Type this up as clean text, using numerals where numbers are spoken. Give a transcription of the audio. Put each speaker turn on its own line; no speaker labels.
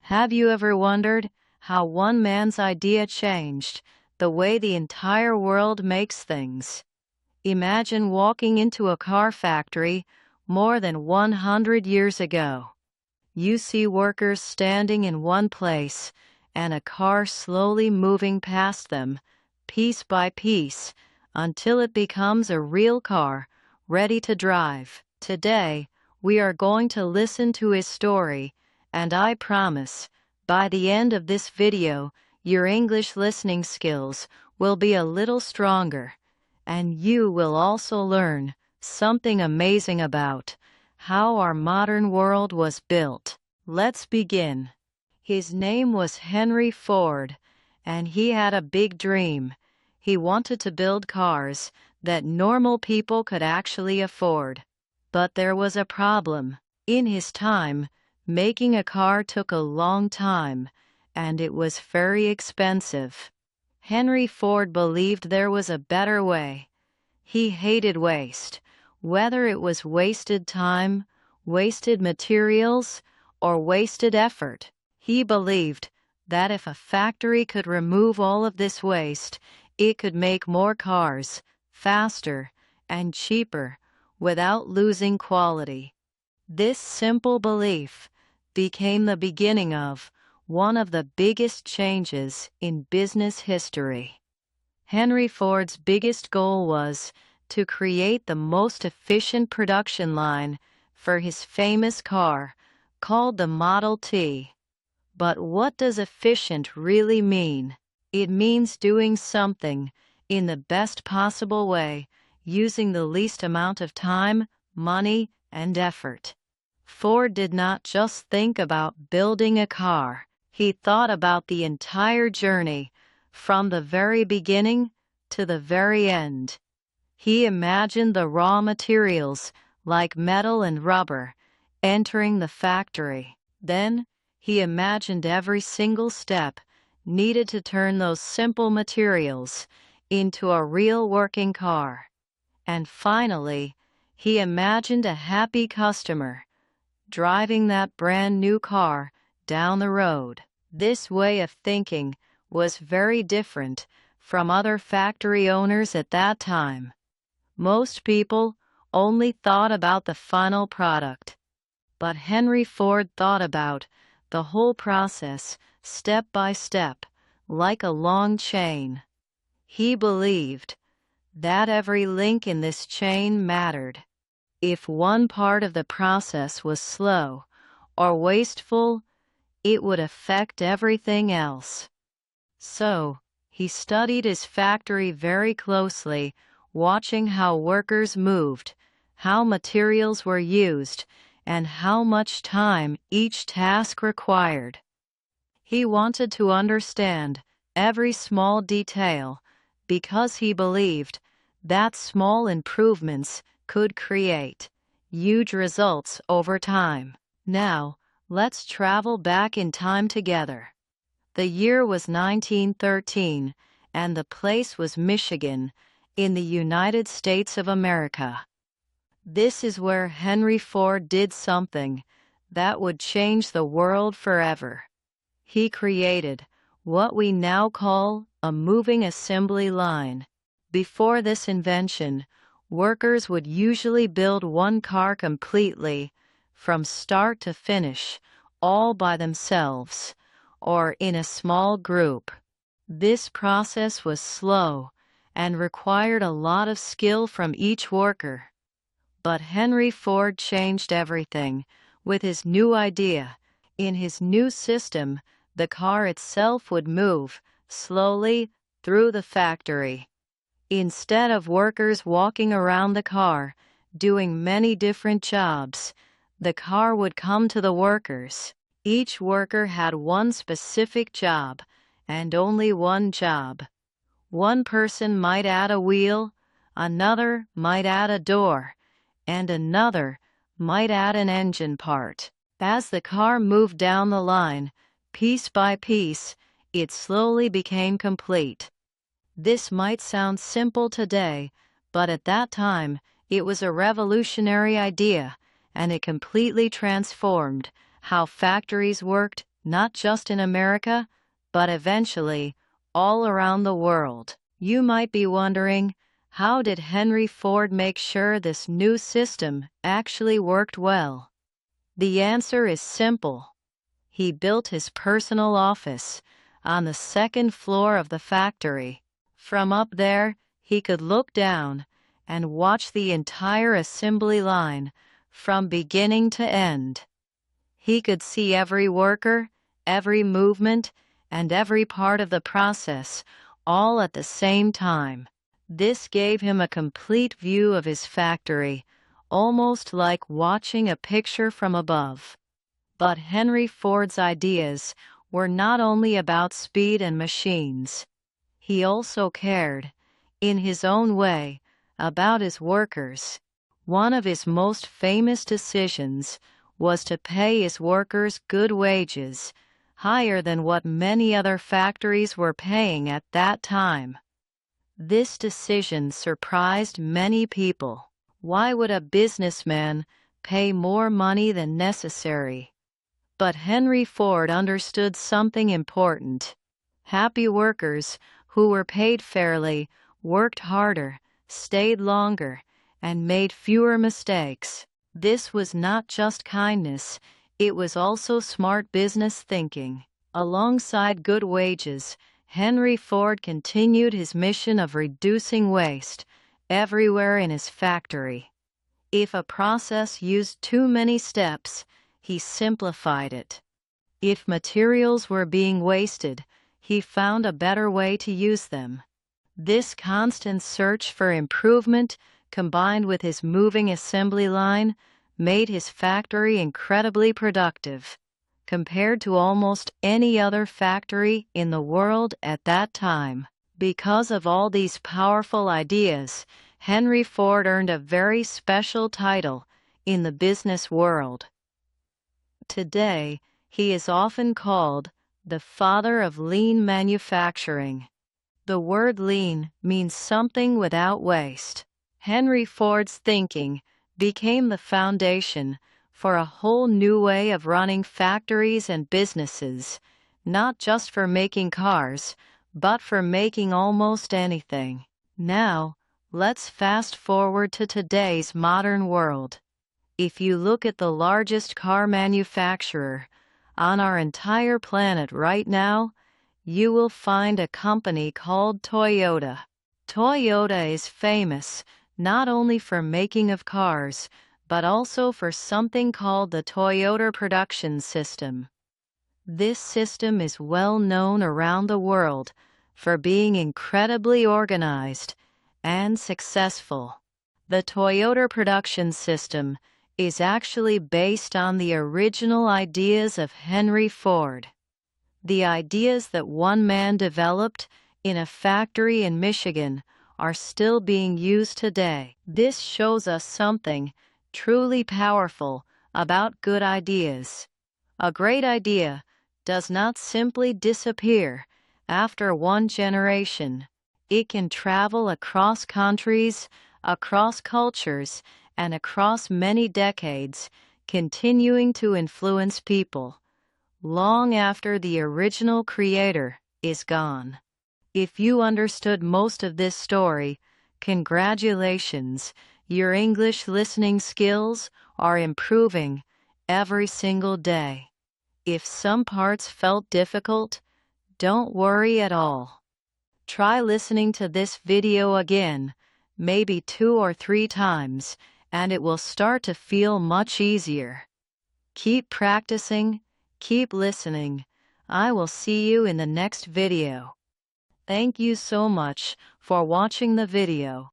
Have you ever wondered how one man's idea changed the way the entire world makes things? Imagine walking into a car factory more than 100 years ago. You see workers standing in one place and a car slowly moving past them, piece by piece, until it becomes a real car, ready to drive. Today, we are going to listen to his story, and I promise, by the end of this video, your English listening skills will be a little stronger, and you will also learn something amazing about how our modern world was built. Let's begin. His name was Henry Ford, and he had a big dream. He wanted to build cars that normal people could actually afford. But there was a problem. In his time, making a car took a long time, and it was very expensive. Henry Ford believed there was a better way. He hated waste, whether it was wasted time, wasted materials, or wasted effort. He believed that if a factory could remove all of this waste, it could make more cars, faster, and cheaper, without losing quality. This simple belief became the beginning of one of the biggest changes in business history. Henry Ford's biggest goal was to create the most efficient production line for his famous car, called the Model T. But what does efficient really mean? It means doing something in the best possible way, using the least amount of time, money, and effort. Ford did not just think about building a car. He thought about the entire journey, from the very beginning to the very end. He imagined the raw materials, like metal and rubber, entering the factory. Then, he imagined every single step needed to turn those simple materials into a real working car. And finally, he imagined a happy customer driving that brand new car down the road. This way of thinking was very different from other factory owners at that time. Most people only thought about the final product. But Henry Ford thought about the whole process, step by step, like a long chain. He believed that every link in this chain mattered. If one part of the process was slow or wasteful, it would affect everything else. So, he studied his factory very closely, watching how workers moved, how materials were used, and how much time each task required. He wanted to understand every small detail because he believed that small improvements could create huge results over time. Now, let's travel back in time together. The year was 1913, and the place was Michigan, in the United States of America. This is where Henry Ford did something that would change the world forever. He created what we now call a moving assembly line. Before this invention, workers would usually build one car completely, from start to finish, all by themselves, or in a small group. This process was slow and required a lot of skill from each worker. But Henry Ford changed everything with his new idea. In his new system, the car itself would move slowly through the factory. Instead of workers walking around the car, doing many different jobs, the car would come to the workers. Each worker had one specific job, and only one job. One person might add a wheel, another might add a door, and another might add an engine part. As the car moved down the line, piece by piece, it slowly became complete. This might sound simple today, but at that time, it was a revolutionary idea, and it completely transformed how factories worked not just in America, but eventually all around the world. You might be wondering, how did Henry Ford make sure this new system actually worked well? The answer is simple. He built his personal office on the second floor of the factory. From up there, he could look down and watch the entire assembly line from beginning to end. He could see every worker, every movement, and every part of the process all at the same time. This gave him a complete view of his factory, almost like watching a picture from above. But Henry Ford's ideas were not only about speed and machines. He also cared, in his own way, about his workers. One of his most famous decisions was to pay his workers good wages, higher than what many other factories were paying at that time. This decision surprised many people. Why would a businessman pay more money than necessary? But Henry Ford understood something important. Happy workers who were paid fairly worked harder, stayed longer, and made fewer mistakes. This was not just kindness, it was also smart business thinking. Alongside good wages, Henry Ford continued his mission of reducing waste everywhere in his factory. If a process used too many steps, he simplified it. If materials were being wasted, he found a better way to use them. This constant search for improvement, combined with his moving assembly line, made his factory incredibly productive, compared to almost any other factory in the world at that time. Because of all these powerful ideas, Henry Ford earned a very special title in the business world. Today, he is often called the father of lean manufacturing. The word lean means something without waste. Henry Ford's thinking became the foundation for a whole new way of running factories and businesses, not just for making cars, but for making almost anything. Now, let's fast forward to today's modern world. If you look at the largest car manufacturer on our entire planet right now, you will find a company called Toyota. Toyota is famous not only for making of cars, but also for something called the Toyota Production System. This system is well known around the world for being incredibly organized and successful. The Toyota Production System is actually based on the original ideas of Henry Ford. The ideas that one man developed in a factory in Michigan are still being used today. This shows us something truly powerful about good ideas. A great idea does not simply disappear after one generation. It can travel across countries, across cultures, and across many decades, continuing to influence people long after the original creator is gone. If you understood most of this story, congratulations, your English listening skills are improving every single day. If some parts felt difficult, don't worry at all. Try listening to this video again, maybe 2 or 3 times, and it will start to feel much easier. Keep practicing, keep listening. I will see you in the next video. Thank you so much for watching the video.